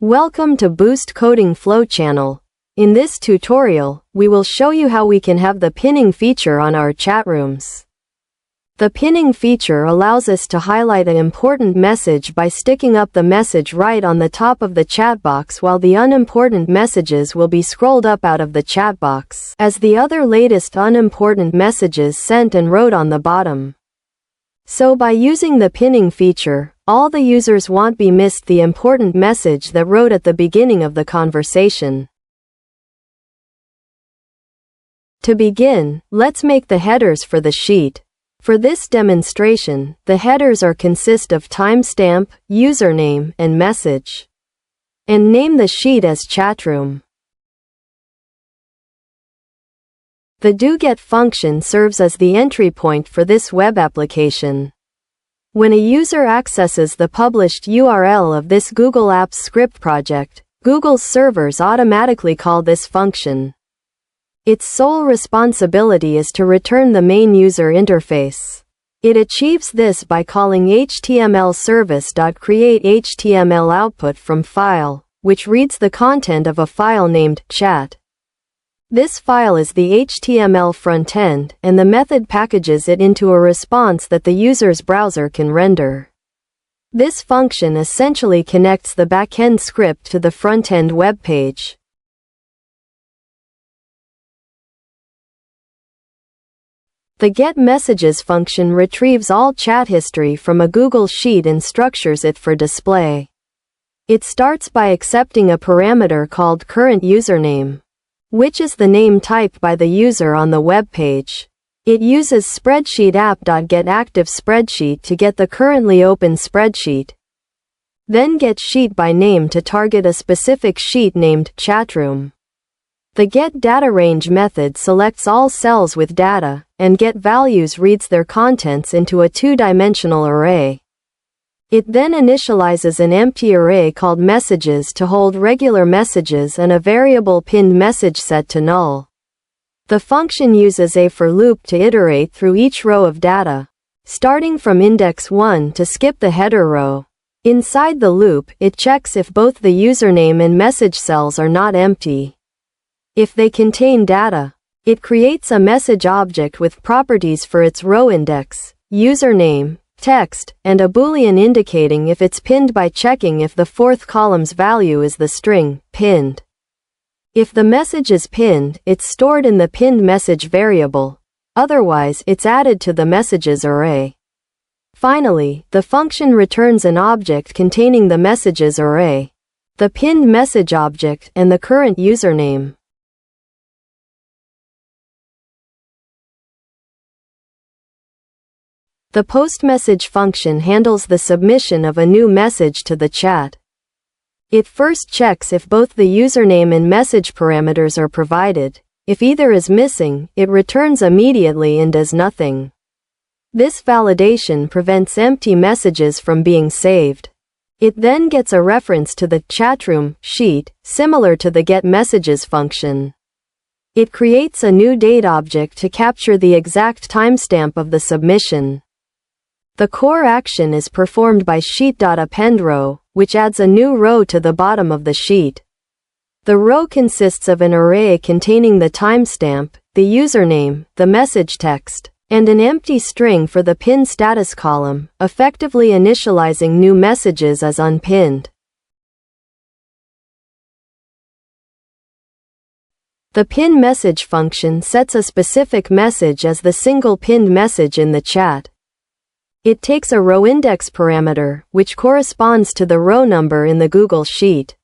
Welcome to Boost Coding Flow channel. In this tutorial, we will show you how we can have the pinning feature on our chat rooms. The pinning feature allows us to highlight an important message by sticking up the message right on the top of the chat box, while the unimportant messages will be scrolled up out of the chat box as the other latest unimportant messages sent and wrote on the bottom. So by using the pinning feature, all the users won't be missed the important message that wrote at the beginning of the conversation. To begin, let's make the headers for the sheet. For this demonstration, the headers consist of timestamp, username, and message. And name the sheet as chatroom. The doGet function serves as the entry point for this web application. When a user accesses the published URL of this googleappscript project, Google's servers automatically call this function. Its sole responsibility is to return the main user interface. It achieves this by calling HTML service.createHTML output from file, which reads the content of a file named chat. This file is the HTML frontend, and the method packages it into a response that the user's browser can render. This function essentially connects the backend script to the frontend web page. The getMessages function retrieves all chat history from a Google Sheet and structures it for display. It starts by accepting a parameter called current username, which is the name typed by the user on the web page. It uses spreadsheet app.getActiveSpreadsheet to get the currently open spreadsheet. Then getSheetByName to target a specific sheet named chatroom. The getDataRange method selects all cells with data, and getValues reads their contents into a two-dimensional array. It then initializes an empty array called messages to hold regular messages and a variable pinned message set to null. The function uses a for loop to iterate through each row of data, starting from index 1 to skip the header row. Inside the loop, it checks if both the username and message cells are not empty. If they contain data, it creates a message object with properties for its row index, username, text, and a boolean indicating if it's pinned by checking if the fourth column's value is the string pinned. If the message is pinned, it's stored in the pinned message variable. Otherwise, it's added to the messages array. Finally, the function returns an object containing the messages array, the pinned message object, and the current username. The postMessage function handles the submission of a new message to the chat. It first checks if both the username and message parameters are provided. If either is missing, it returns immediately and does nothing. This validation prevents empty messages from being saved. It then gets a reference to the chatroom sheet, similar to the getMessages function. It creates a new date object to capture the exact timestamp of the submission. The core action is performed by sheet.appendRow, which adds a new row to the bottom of the sheet. The row consists of an array containing the timestamp, the username, the message text, and an empty string for the pin status column, effectively initializing new messages as unpinned. The pin message function sets a specific message as the single pinned message in the chat. It takes a row index parameter, which corresponds to the row number in the Google Sheet.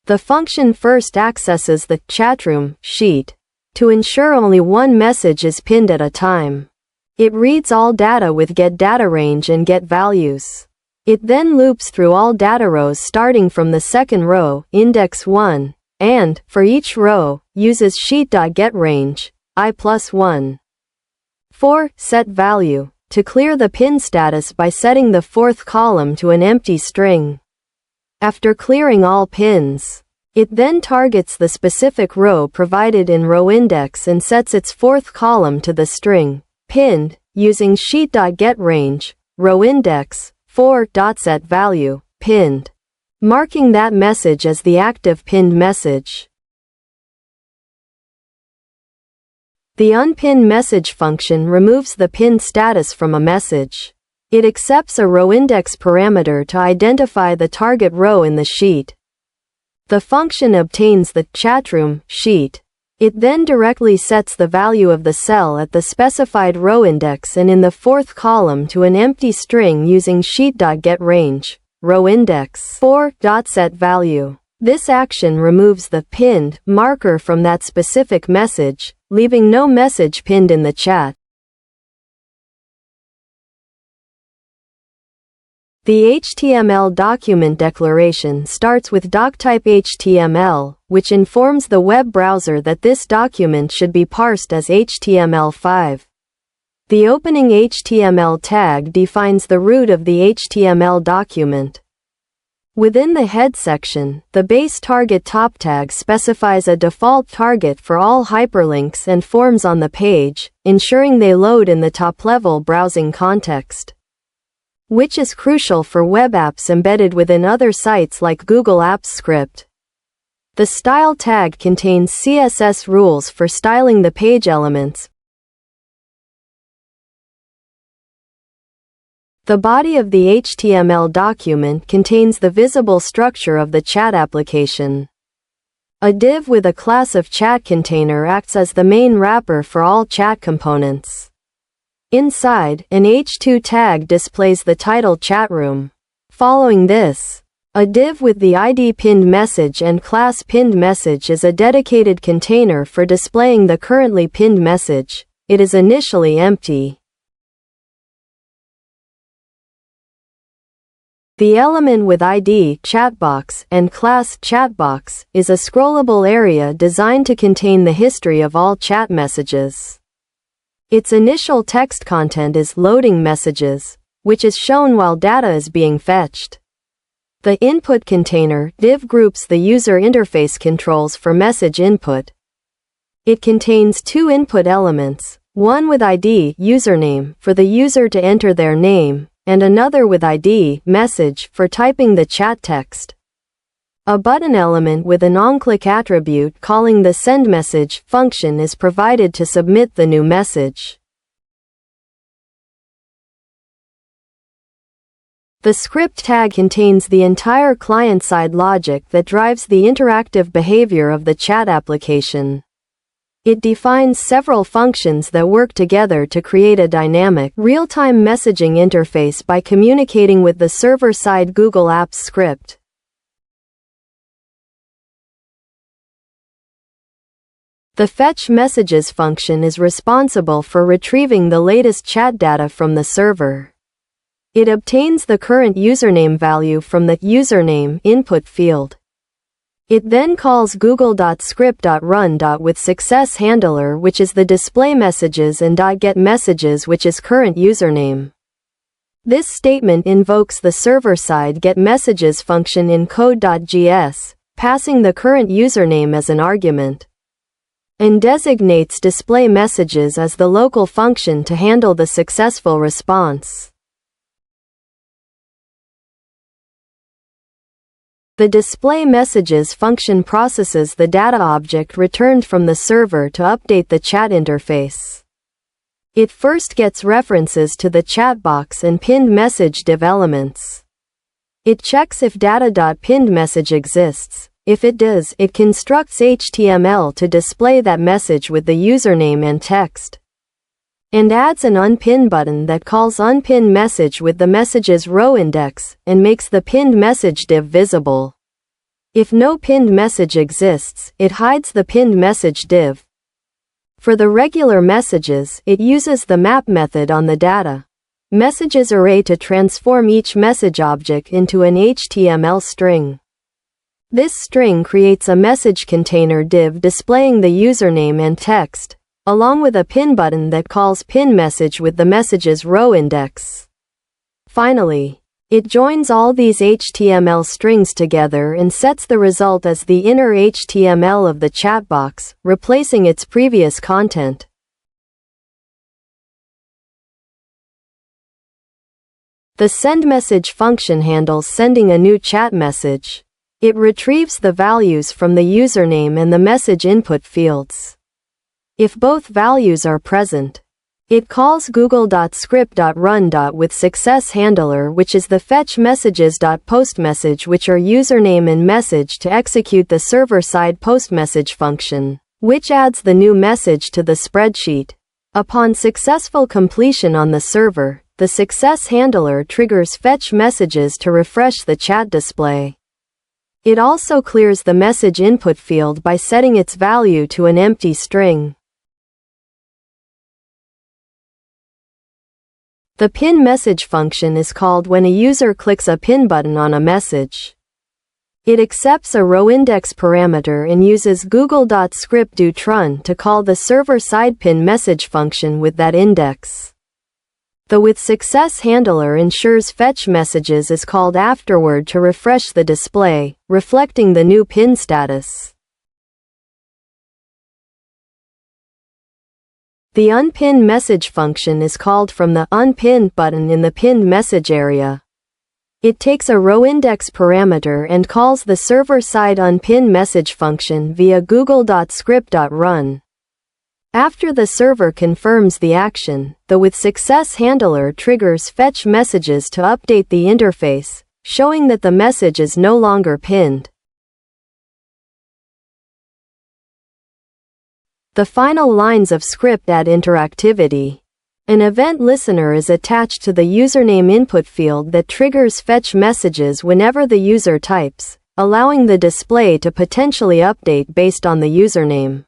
The function first accesses the chatroom sheet to ensure only one message is pinned at a time. It reads all data with getDataRange and getValues. It then loops through all data rows starting from the second row, index 1, and, for each row, uses sheet.getRange, i+1. 4. Set value to clear the pin status by setting the fourth column to an empty string. After clearing all pins, it then targets the specific row provided in row index and sets its fourth column to the string pinned, using sheet.getRange, row index, 4.setValue, pinned. marking that message as the active pinned message. The unpinned message function removes the pinned status from a message. It accepts a row index parameter to identify the target row in the sheet. The function obtains the chatroom sheet. It then directly sets the value of the cell at the specified row index and in the fourth column to an empty string using sheet.getRange, row index 4.setValue. This action removes the pinned marker from that specific message, leaving no message pinned in the chat. The HTML document declaration starts with doctype HTML, which informs the web browser that this document should be parsed as HTML5. The opening HTML tag defines the root of the HTML document. Within the head section, the base target top tag specifies a default target for all hyperlinks and forms on the page, ensuring they load in the top-level browsing context, which is crucial for web apps embedded within other sites like googleappscript. The style tag contains CSS rules for styling the page elements. The body of the HTML document contains the visible structure of the chat application. A div with a class of chat container acts as the main wrapper for all chat components. Inside, an h2 tag displays the title chatroom. Following this, a div with the ID pinned message and class pinned message is a dedicated container for displaying the currently pinned message. It is initially empty. The element with ID chatbox and class chatbox is a scrollable area designed to contain the history of all chat messages. Its initial text content is loading messages, which is shown while data is being fetched. The input container div groups the user interface controls for message input. It contains two input elements, one with ID username for the user to enter their name, and another with ID message for typing the chat text. A button element with an onClick attribute calling the sendMessage function is provided to submit the new message. The script tag contains the entire client-side logic that drives the interactive behavior of the chat application. It defines several functions that work together to create a dynamic, real-time messaging interface by communicating with the server-side googleappscript. The fetch messages function is responsible for retrieving the latest chat data from the server. It obtains the current username value from the username input field. It then calls google.script.run. With success handler, which is the display messages, and .getMessages, which is current username. This statement invokes the server-side getMessages function in code.js, passing the current username as an argument, and designates display messages as the local function to handle the successful response. The display messages function processes the data object returned from the server to update the chat interface. It first gets references to the chatbox and pinned message div elements. It checks if data.pinnedMessage exists. If it does, it constructs HTML to display that message with the username and text, and adds an unpin button that calls unpinned message with the message's row index and makes the pinned message div visible. If no pinned message exists, it hides the pinned message div. For the regular messages, it uses the map method on the data messages array to transform each message object into an HTML string. This string creates a message container div displaying the username and text, along with a pin button that calls pin message with the message's row index. Finally, it joins all these HTML strings together and sets the result as the inner HTML of the chatbox, replacing its previous content. The sendMessage function handles sending a new chat message. It retrieves the values from the username and the message input fields. If both values are present, it calls google.script.run. With success handler, which is the fetch messages.postMessage, which are username and message, to execute the server-side postMessage function, which adds the new message to the spreadsheet. Upon successful completion on the server, the success handler triggers fetch messages to refresh the chat display. It also clears the message input field by setting its value to an empty string. The pin message function is called when a user clicks a pin button on a message. It accepts a row index parameter and uses google.script.run to call the server-side pin message function with that index. The with success handler ensures fetch messages is called afterward to refresh the display, reflecting the new pin status. The unpinned message function is called from the unpinned button in the pinned message area. It takes a row index parameter and calls the server-side unpinned message function via google.script.run. After the server confirms the action, the with success handler triggers fetch messages to update the interface, showing that the message is no longer pinned. The final lines of script add interactivity. An event listener is attached to the username input field that triggers fetch messages whenever the user types, allowing the display to potentially update based on the username.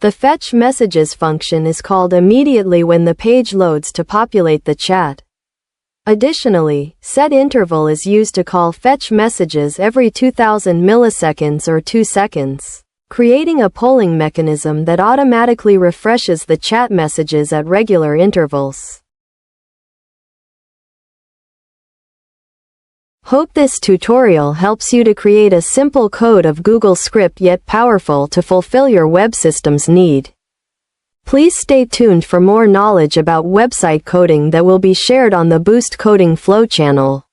The fetch messages function is called immediately when the page loads to populate the chat. Additionally, set interval is used to call fetch messages every 2000 milliseconds or 2 seconds. Creating a polling mechanism that automatically refreshes the chat messages at regular intervals. Hope this tutorial helps you to create a simple code of Google Script yet powerful to fulfill your web system's need. Please stay tuned for more knowledge about website coding that will be shared on the Boost Coding Flow channel.